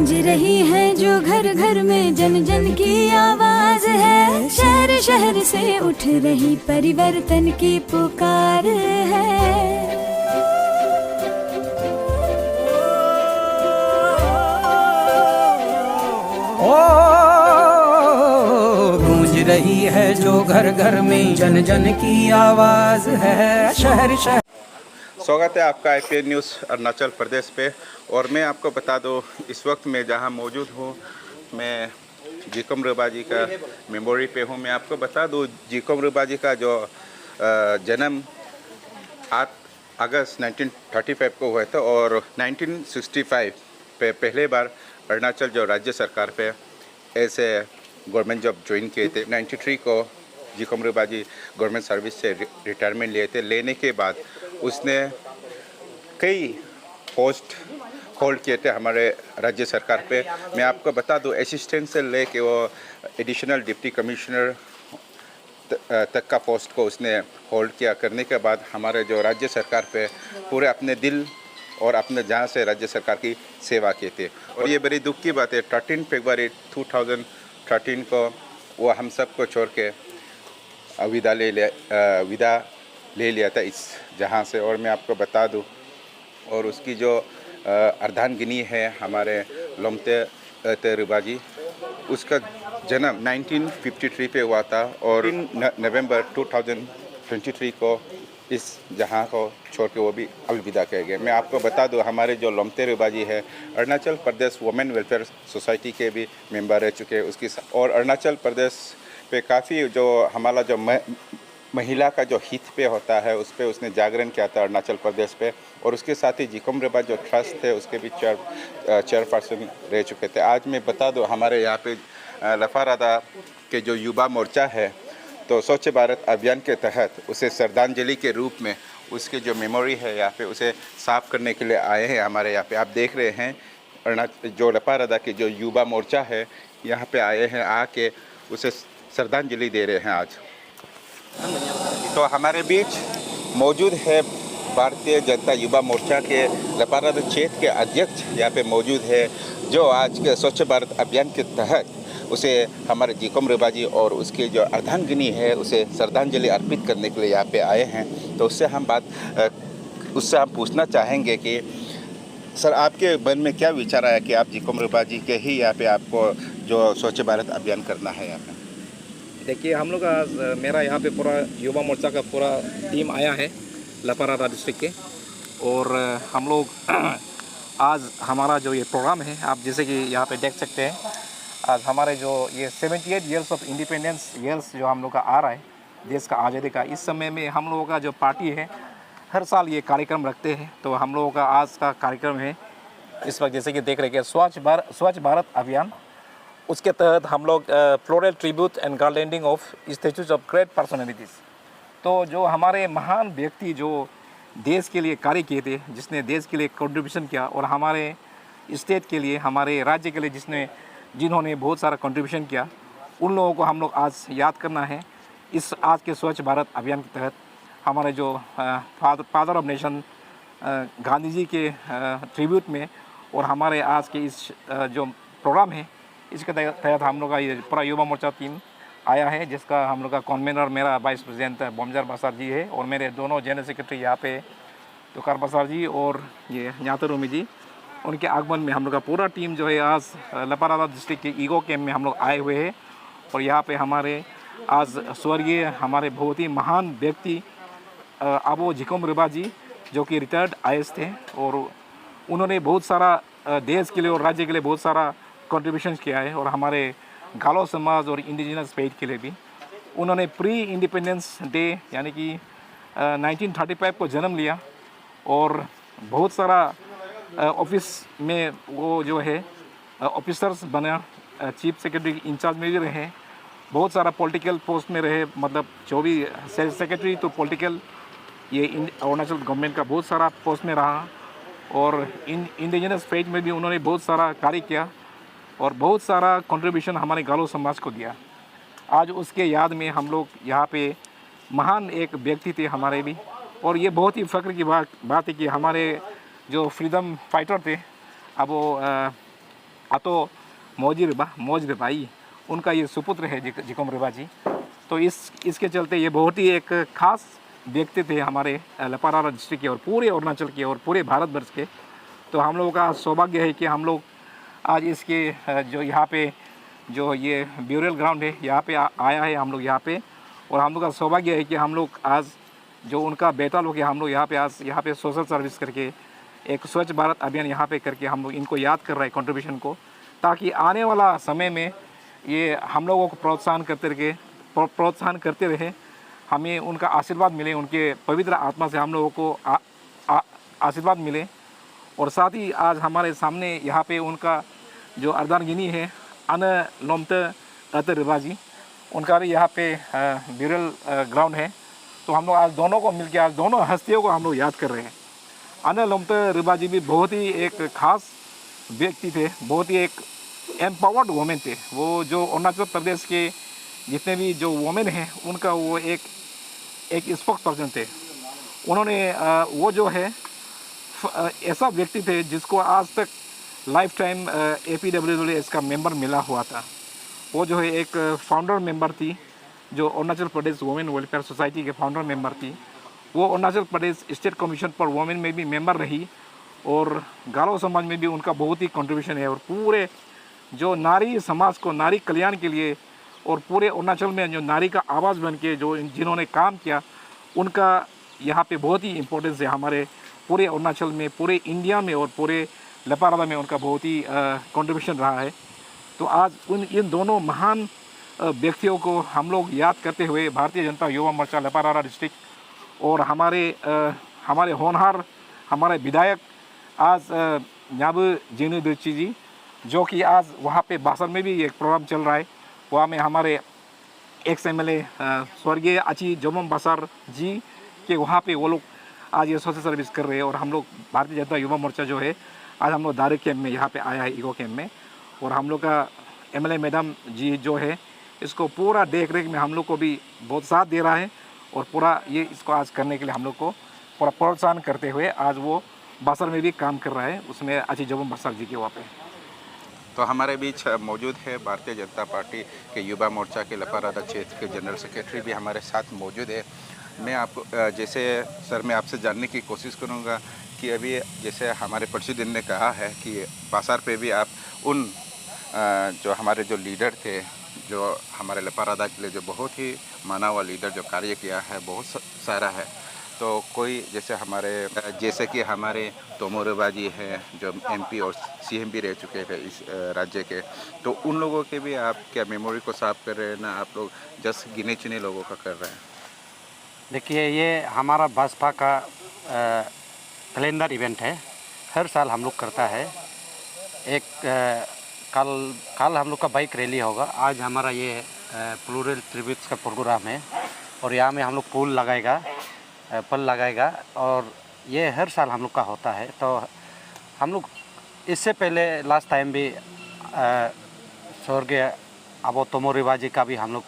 गूंज रही है जो घर घर में जन जन की आवाज है। शहर शहर से उठ रही परिवर्तन की पुकार है। गूंज रही है जो घर घर में जन जन की आवाज है। शहर शहर। स्वागत है आपका IPN न्यूज़ अरुणाचल प्रदेश पे। और मैं आपको बता दूं, इस वक्त मैं जहां मौजूद हूं, मैं जिकोम रिबा जी का मेमोरी पे हूं। मैं आपको बता दूं, जिकोम रिबा जी का जो जन्म 8 अगस्त 1935 को हुआ था और 1965 पे पहले बार अरुणाचल जो राज्य सरकार पे ऐसे गवर्नमेंट जॉब ज्वाइन किए थे। 93 को जिकोम रिबा जी गवर्नमेंट सर्विस से रिटायरमेंट लिए थे। लेने के बाद उसने कई पोस्ट होल्ड किए थे हमारे राज्य सरकार पे। मैं आपको बता दूं, असिस्टेंट से लेके वो एडिशनल डिप्टी कमिश्नर तक का पोस्ट को उसने होल्ड किया। करने के बाद हमारे जो राज्य सरकार पे पूरे अपने दिल और अपने जान से राज्य सरकार की सेवा किए थे। और ये बड़ी दुख की बात है, 13 फरवरी 2013 को वो हम सब को छोड़ के विदा ले लिया था इस जहां से। और मैं आपको बता दूं, और उसकी जो अर्धांगिनी है हमारे लोमते रिबा जी, उसका जन्म 1953 पे हुआ था और नवंबर 2023 को इस जहां को छोड़ के वो भी अलविदा कह गए। मैं आपको बता दूं, हमारे जो लोमते रिबा जी है Arunachal Pradesh women welfare society के भी मेंबर रह चुके हैं उसकी। और अरुणाचल प्रदेश पे काफ़ी जो हमारा जो महिला का जो हित पे होता है उस पर उसने जागरण किया था अरुणाचल प्रदेश पे। और उसके साथ ही जिकोम रिबा जो ट्रस्ट थे उसके भी चेयरपर्सन रह चुके थे। आज मैं बता दूं, हमारे यहाँ पे लफारादा के जो युवा मोर्चा है, तो स्वच्छ भारत अभियान के तहत उसे श्रद्धांजलि के रूप में उसकी जो मेमोरी है यहाँ पे उसे साफ करने के लिए आए हैं हमारे यहाँ पे। आप देख रहे हैं जो लफारादा की जो युवा मोर्चा है यहाँ पे आए हैं, आके उसे श्रद्धांजलि दे रहे हैं आज। तो हमारे बीच मौजूद है भारतीय जनता युवा मोर्चा के लफारादा क्षेत्र के अध्यक्ष यहाँ पे मौजूद है, जो आज के स्वच्छ भारत अभियान के तहत उसे हमारे जिकोम रिबा जी और उसकी जो अर्धांगिनी है उसे श्रद्धांजलि अर्पित करने के लिए यहाँ पे आए हैं। तो उससे हम पूछना चाहेंगे कि सर, आपके मन में क्या विचार आया कि आप जिकोम रिबा जी के ही यहाँ पे आपको जो स्वच्छ भारत अभियान करना है यहाँ पे? देखिए, हम लोग का मेरा यहाँ पे पूरा युवा मोर्चा का पूरा टीम आया है लफारादा डिस्ट्रिक्ट के। और हम लोग आज हमारा जो ये प्रोग्राम है, आप जैसे कि यहाँ पे देख सकते हैं, आज हमारे जो ये 78 ईयर्स ऑफ इंडिपेंडेंस ईयर्स जो हम लोग का आ रहा है देश का आज़ादी का, इस समय में हम लोगों का जो पार्टी है हर साल ये कार्यक्रम रखते हैं। तो हम लोगों का आज का कार्यक्रम है इस वक्त जैसे कि देख रहे हैं स्वच्छ भारत अभियान। उसके तहत हम लोग floral tribute and garlanding of statues of great personalities. तो जो हमारे महान व्यक्ति जो देश के लिए कार्य किए थे, जिसने देश के लिए कंट्रीब्यूशन किया, और हमारे स्टेट के लिए, हमारे राज्य के लिए जिन्होंने बहुत सारा कंट्रीब्यूशन किया, उन लोगों को हम लोग आज याद करना है। इस आज के स्वच्छ भारत अभियान के तहत हमारे जो father of nation Gandhi ji के ट्रिब्यूट में और हमारे आज के इस जो प्रोग्राम है इसके तहत हम लोग का ये पूरा युवा मोर्चा टीम आया है, जिसका हम लोग का कन्वीनर मेरा वाइस प्रेसिडेंट बोमजार बसार जी है, और मेरे दोनों जनरल सेक्रेटरी यहाँ पे तुकार बसार जी और ये न्यातरुमी जी। उनके आगमन में हम लोग का पूरा टीम जो है आज लफारादा डिस्ट्रिक्ट के ईगो कैम्प में हम लोग आए हुए हैं। और यहाँ पे हमारे आज स्वर्गीय हमारे बहुत ही महान व्यक्ति अबो जिकोम रिबा जी, जो कि रिटायर्ड IAS थे, और उन्होंने बहुत सारा देश के लिए और राज्य के लिए बहुत सारा कंट्रीब्यूशन किया है। और हमारे गालो समाज और इंडिजिनस पेट के लिए भी उन्होंने प्री इंडिपेंडेंस डे यानी कि 1935 को जन्म लिया, और बहुत सारा ऑफिस में वो जो है ऑफिसर्स बना, चीफ सेक्रेटरी इंचार्ज में भी रहे, बहुत सारा पॉलिटिकल पोस्ट में रहे, मतलब जो भी सेक्रेटरी तो पॉलिटिकल ये अरुणाचल गवर्नमेंट का बहुत सारा पोस्ट में रहा। और इंडिजिनस फेथ में भी उन्होंने बहुत सारा कार्य किया और बहुत सारा कंट्रीब्यूशन हमारे गालो समाज को दिया। आज उसके याद में हम लोग यहाँ पे महान एक व्यक्ति थे हमारे भी, और ये बहुत ही फ़ख्र की बात है कि हमारे जो फ्रीडम फाइटर थे, अब वो अतो मौज रिबाई उनका ये सुपुत्र है जिकोम रिबा जी। तो इसके चलते ये बहुत ही एक खास व्यक्ति थे हमारे लपारारा डिस्ट्रिक्ट के और पूरे अरुणाचल के और पूरे भारतवर्ष के। तो हम लोगों का सौभाग्य है कि हम लोग आज इसके जो यहाँ पे जो ये ब्यूरल ग्राउंड है यहाँ पे आया है हम लोग यहाँ पे। और हम लोग का सौभाग्य है कि हम लोग आज जो उनका बेटा लोग है हम लोग यहाँ पे आज यहाँ पे सोशल सर्विस करके एक स्वच्छ भारत अभियान यहाँ पे करके हम लोग इनको याद कर रहे हैं कंट्रीब्यूशन को, ताकि आने वाला समय में ये हम लोगों को प्रोत्साहन करते रहे, हमें उनका आशीर्वाद मिले, उनके पवित्र आत्मा से हम लोगों को आशीर्वाद मिले। और साथ ही आज हमारे सामने यहाँ पे उनका जो अर्धांगिनी है अन लोमत अत रिबा जी, उनका भी यहाँ पे ब्यूरल ग्राउंड है। तो हम लोग आज दोनों को मिलकर आज दोनों हस्तियों को हम लोग याद कर रहे हैं। अन लोमत रिबा जी भी बहुत ही एक खास व्यक्ति थे, बहुत ही एक एम्पावर्ड वुमेन थे। वो जो अरुणाचल प्रदेश के जितने भी जो वुमेन हैं उनका वो एक स्पोक्स पर्सन थे। उन्होंने वो जो है ऐसा व्यक्ति थे जिसको आज तक लाइफ टाइम APWS का मेंबर मिला हुआ था। वो जो है एक फाउंडर मेंबर थी, जो Arunachal Pradesh women welfare society के फाउंडर मेंबर थी। वो अरुणाचल प्रदेश स्टेट कमीशन पर वुमेन में भी मेंबर रही और गारो समाज में भी उनका बहुत ही कंट्रीब्यूशन है। और पूरे जो नारी समाज को नारी कल्याण के लिए और पूरे अरुणाचल में जो नारी का आवाज़ बन के जो जिन्होंने काम किया उनका यहाँ पे बहुत ही इम्पोर्टेंस है हमारे पूरे अरुणाचल में, पूरे इंडिया में और पूरे लपारादा में उनका बहुत ही कंट्रीब्यूशन रहा है। तो आज इन दोनों महान व्यक्तियों को हम लोग याद करते हुए भारतीय जनता युवा मोर्चा लपारादा डिस्ट्रिक्ट और हमारे होनहार हमारे विधायक आज न्याबू जेनु दुर्ची जी, जो कि आज वहाँ पे बासर में भी एक प्रोग्राम चल रहा है, वहाँ में हमारे एक्स MLA स्वर्गीय अची जोमम बासर जी के वहाँ पे वो लोग आज ये सोशल सर्विस कर रहे हैं। और हम लोग भारतीय जनता युवा मोर्चा जो है आज हम लोग दारे कैम्प में यहाँ पे आया है, ईगो कैम्प में। और हम लोग का MLA मैडम जी जो है इसको पूरा देख रेख में हम लोग को भी बहुत साथ दे रहा है और पूरा ये इसको आज करने के लिए हम लोग को पूरा प्रोत्साहन करते हुए आज वो बासर में भी काम कर रहा है, उसमें अची जोमम बासर जी के वहाँ पे। तो हमारे बीच मौजूद है भारतीय जनता पार्टी के युवा मोर्चा के लपारादा क्षेत्र के जनरल सेक्रेटरी भी हमारे साथ मौजूद है। मैं आपको जैसे सर मैं आपसे जानने की कोशिश करूंगा कि अभी जैसे हमारे प्रेसिडेंट ने कहा है कि बासार पे भी आप उन जो हमारे जो लीडर थे, जो हमारे लपारादा के लिए जो बहुत ही माना हुआ लीडर जो कार्य किया है बहुत सारा है। तो कोई जैसे कि हमारे तोमो रिबा जी हैं जो MP और CM भी रह चुके थे इस राज्य के, तो उन लोगों के भी आप क्या मेमोरी को साफ कर रहे हैं ना, आप लोग जस्ट गिने चुने लोगों का कर रहे हैं? देखिए, ये हमारा भाजपा का कैलेंडर इवेंट है, हर साल हम लोग करता है। एक कल हम लोग का बाइक रैली होगा, आज हमारा ये प्लूरल ट्रिब्यूट्स का प्रोग्राम है और यहाँ में हम लोग पल लगाएगा और ये हर साल हम लोग का होता है। तो हम लोग इससे पहले लास्ट टाइम भी स्वर्गीय अबो तोमो रिबा जी का भी हम लोग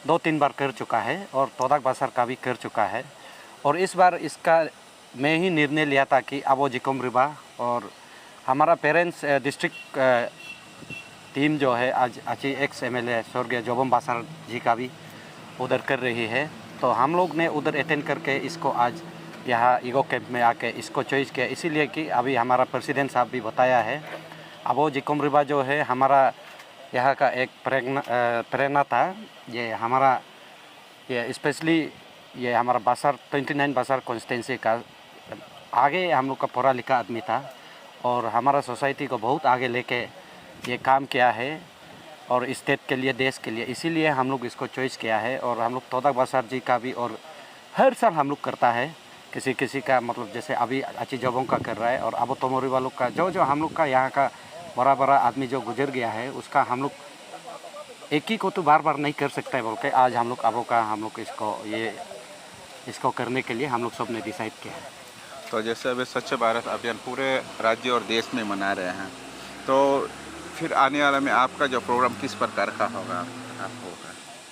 2-3 बार कर चुका है और तोदाक बासर का भी कर चुका है। और इस बार इसका मैं ही निर्णय लिया था कि अबो जिकोम रिबा और हमारा पेरेंट्स डिस्ट्रिक्ट टीम जो है आज अच्छी एक्स MLA स्वर्गीय जोबम बासर जी का भी उधर कर रही है। तो हम लोग ने उधर अटेंड करके इसको आज यहाँ ईगो कैंप में आके इसको चॉइस किया, इसीलिए कि अभी हमारा प्रेसिडेंट साहब भी बताया है अबो जिकोम रिबा जो है हमारा यहाँ का एक प्रेरणा था। ये स्पेशली ये हमारा बासर 29 बासर कॉन्स्टिट्यूंसी का आगे हम लोग का पढ़ा लिखा आदमी था और हमारा सोसाइटी को बहुत आगे लेके ये काम किया है और स्टेट के लिए, देश के लिए, इसीलिए हम लोग इसको चॉइस किया है। और हम लोग तोदाक बासर जी का भी और हर साल हम लोग करता है, किसी का मतलब जैसे अभी अच्छी जगहों का कर रहा है और अबो तोमो रिबा लोग का जो हम लोग का यहाँ का बड़ा आदमी जो गुजर गया है उसका हम लोग एक ही को तो बार बार नहीं कर सकता है बोल के आज हम लोग अबो का हम लोग इसको करने के लिए हम लोग सब ने डिसाइड किया है। तो जैसे अभी स्वच्छ भारत अभियान पूरे राज्य और देश में मना रहे हैं, तो फिर आने वाला में आपका जो प्रोग्राम किस प्रकार का होगा आपको?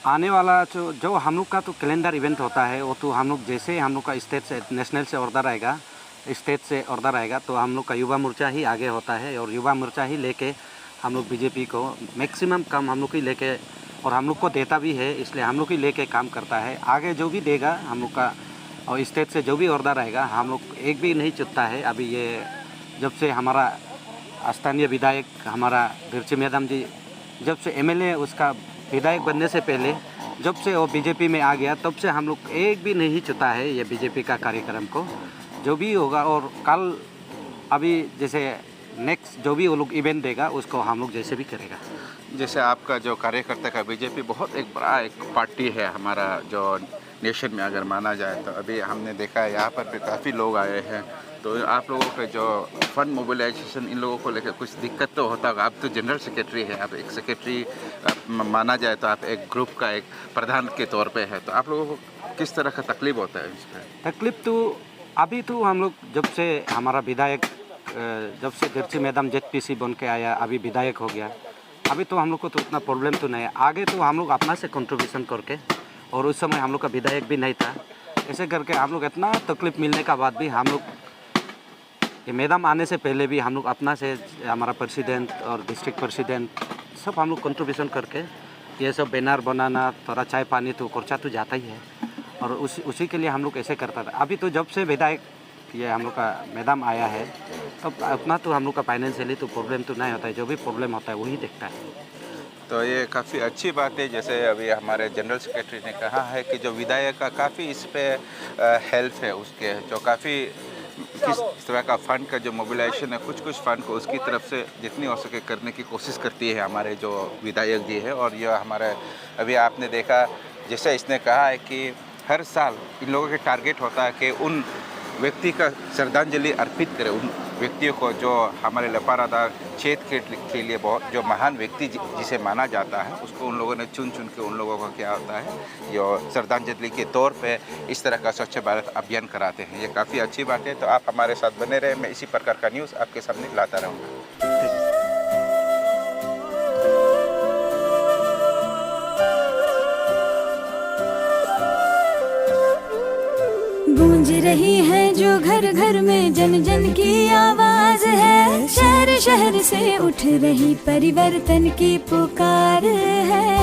आने वाला जो हम लोग का तो कैलेंडर इवेंट होता है वो तो हम लोग जैसे हम लोग का स्टेट से नेशनल से ऑर्डर आएगा, स्टेट से ऑर्डर आएगा तो हम लोग का युवा मोर्चा ही आगे होता है और युवा मोर्चा ही लेके हम लोग बीजेपी को मैक्सिमम काम हम लोग ही लेके, और हम लोग को देता भी है, इसलिए हम लोग ही लेके काम करता है। आगे जो भी देगा हम लोग का, और स्टेट से जो भी ऑर्डर रहेगा हम लोग एक भी नहीं चुकता है। अभी ये जब से हमारा स्थानीय विधायक हमारा गिरची मैडम जी जब से एमएलए उसका विधायक बनने से पहले जब से वो बीजेपी में आ गया तब से हम लोग एक भी नहीं चुता है ये बीजेपी का कार्यक्रम को। जो भी होगा और कल अभी जैसे नेक्स्ट जो भी वो लोग इवेंट देगा उसको हम लोग जैसे भी करेगा। जैसे आपका जो कार्यकर्ता का बीजेपी बहुत एक बड़ा एक पार्टी है हमारा जो नेशन में अगर माना जाए, तो अभी हमने देखा है यहाँ पर भी काफ़ी लोग आए हैं। तो आप लोगों के जो फंड मोबिलाइजेशन इन लोगों को लेकर कुछ दिक्कत तो होता होगा। आप तो जनरल सेक्रेटरी है, आप एक सेक्रेटरी माना जाए तो आप एक ग्रुप का एक प्रधान के तौर पे है, तो आप लोगों को किस तरह का तकलीफ होता है इसमें? तकलीफ तो अभी तो हम लोग जब से हमारा विधायक जब से गिरची मैडम जेडपीसी बन के आया, अभी विधायक हो गया, अभी तो हम लोग को तो उतना प्रॉब्लम तो नहीं है। आगे तो हम लोग अपना से कंट्रीब्यूशन करके, और उस समय हम लोग का विधायक भी नहीं था, ऐसे करके हम लोग इतना तकलीफ मिलने का बाद भी हम लोग ये मैडम आने से पहले भी हम लोग अपना से हमारा प्रेसिडेंट और डिस्ट्रिक्ट प्रेसिडेंट सब हम लोग कंट्रीब्यूशन करके ये सब बैनर बनाना, थोड़ा चाय पानी तो खर्चा तो जाता ही है, और उसी के लिए हम लोग ऐसे करता था। अभी तो जब से विधायक ये हम लोग का मैडम आया है तब अपना तो हम लोग का फाइनेंशियली तो प्रॉब्लम तो नहीं होता है, जो भी प्रॉब्लम होता है वही देखता है। तो ये काफ़ी अच्छी बात है। जैसे अभी हमारे जनरल सेक्रेटरी ने कहा है कि जो विधायक का काफ़ी इस पर हेल्प है उसके, जो काफ़ी किस तरह का फ़ंड का जो मोबिलाइजेशन है, कुछ फंड को उसकी तरफ से जितनी हो सके करने की कोशिश करती है हमारे जो विधायक जी है। और यह हमारे अभी आपने देखा जैसे इसने कहा है कि हर साल इन लोगों के टारगेट होता है कि उन व्यक्ति का श्रद्धांजलि अर्पित करें, उन व्यक्तियों को जो हमारे लपारादा क्षेत्र के लिए बहुत जो महान व्यक्ति जिसे माना जाता है, उसको उन लोगों ने चुन के उन लोगों का क्या होता है जो श्रद्धांजलि के तौर पे इस तरह का स्वच्छ भारत अभियान कराते हैं। ये काफ़ी अच्छी बात है। तो आप हमारे साथ बने रहे, मैं इसी प्रकार का न्यूज़ आपके सामने लाता रहूँगा। गूंज रही है जो घर घर में जन जन की आवाज है, शहर शहर से उठ रही परिवर्तन की पुकार है।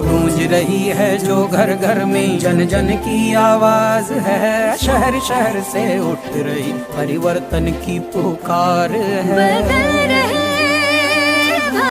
गूंज रही है जो घर घर में जन जन की आवाज है, शहर शहर से उठ रही परिवर्तन की पुकार है। बदल